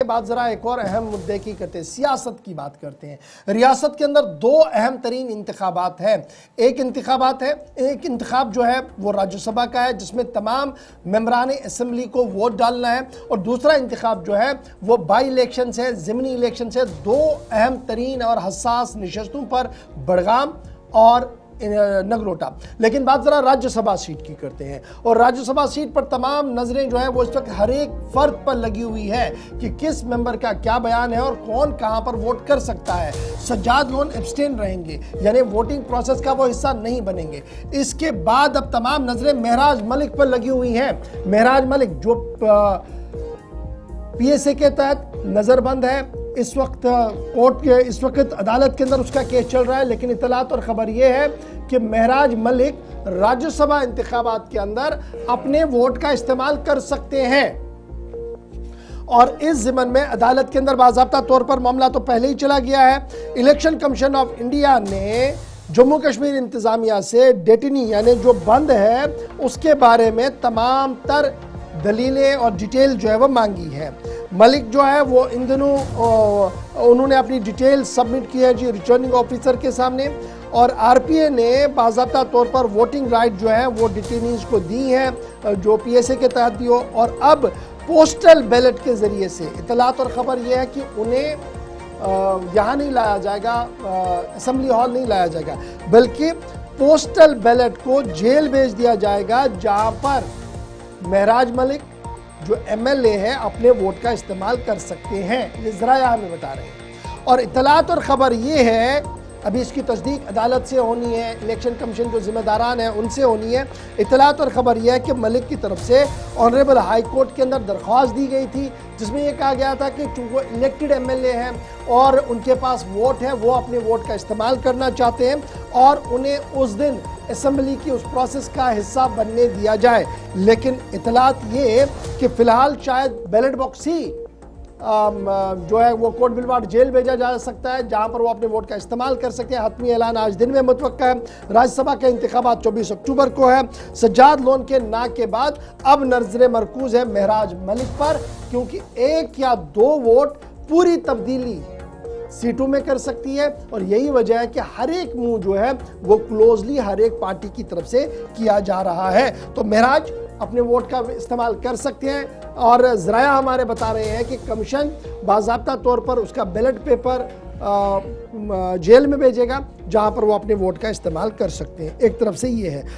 बात जरा एक और अहम मुद्दे की करते हैं, सियासत की बात करते हैं। रियासत के अंदर दो अहम तरीन इंतखाबात हैं। एक इंतखाब जो है वो राज्यसभा का है जिसमें तमाम मेंबरान असम्बली को वोट डालना है, और दूसरा इंतखाब जो है वो बाई इलेक्शन से, ज़िमनी इलेक्शन से, दो अहम तरीन और हसास नशस्तों पर बड़गाम और नगरोटा। लेकिन बात ज़रा राज्यसभा सीट की करते हैं, और राज्यसभा सीट पर तमाम नज़रें जो है वो इस वक्त हर एक फ़र्द पर लगी हुई है कि किस मेंबर का क्या बयान है और कौन कहां पर वोट कर सकता है। सज्जाद लोन एब्सटेन रहेंगे, यानी वोटिंग प्रोसेस का वो हिस्सा नहीं बनेंगे। इसके बाद अब तमाम नज़रें महराज मलिक पर लगी हुई हैं। महराज मलिक जो PSA के तहत नज़रबंद है, इस वक्त अदालत के अंदर उसका केस चल रहा है, लेकिन इतलात और ख़बर यह है कि महराज मलिक राज्यसभा इंतखाबात के अंदर अपने वोट का इस्तेमाल कर सकते हैं। और इस ज़िमन में अदालत के अंदर बाज़ाब्ता तौर पर मामला तो पहले ही चला गया है। इलेक्शन कमीशन ऑफ इंडिया ने जम्मू कश्मीर इंतज़ामिया से डेटनी यानी जो बंद है उसके बारे में तमाम तर दलीलें और डिटेल जो है वो मांगी है। मलिक जो है वो इन दिनों उन्होंने अपनी डिटेल सबमिट की है जी रिटर्निंग ऑफिसर के सामने, और RPA ने बाज़ाब्ता तौर पर वोटिंग राइट जो है वो डिटेनीज को दी है जो PSA के तहत भी हो। और अब पोस्टल बैलेट के ज़रिए से इतलात और ख़बर यह है कि उन्हें यहाँ नहीं लाया जाएगा, असम्बली हॉल नहीं लाया जाएगा, बल्कि पोस्टल बैलेट को जेल भेज दिया जाएगा, जहाँ पर महराज मलिक जो MLA है अपने वोट का इस्तेमाल कर सकते हैं। ये ज़राया हमें बता रहे हैं। और इतलात और ख़बर ये है, अभी इसकी तस्दीक अदालत से होनी है, इलेक्शन कमीशन जो जिम्मेदारान हैं उनसे होनी है। इतलात और ख़बर यह है कि मलिक की तरफ से ऑनरेबल हाई कोर्ट के अंदर दरख्वास्त दी गई थी जिसमें यह कहा गया था कि चूँकि वो इलेक्टेड MLA हैं और उनके पास वोट है, वो अपने वोट का इस्तेमाल करना चाहते हैं और उन्हें उस दिन असम्बली की उस प्रोसेस का हिस्सा बनने दिया जाए। लेकिन इतलात ये कि फ़िलहाल शायद बैलेट बॉक्स ही जो है वो कोट बिलवाड़ जेल भेजा जा सकता है, जहां पर वो अपने वोट का इस्तेमाल कर सके। हतमी ऐलान आज दिन में मुतवक्का है। राज्यसभा के इंतखाबात 24 अक्टूबर को है। सज्जाद लोन के ना के बाद अब नजर मरकूज है महराज मलिक पर, क्योंकि एक या दो वोट पूरी तब्दीली सीटों में कर सकती है, और यही वजह है कि हर एक मूव जो है वो क्लोजली हर एक पार्टी की तरफ से किया जा रहा है। तो महराज अपने वोट का इस्तेमाल कर सकते हैं, और ज़राया हमारे बता रहे हैं कि कमीशन बाज़ाब्ता तौर पर उसका बैलेट पेपर जेल में भेजेगा, जहां पर वो अपने वोट का इस्तेमाल कर सकते हैं। एक तरफ से ये है।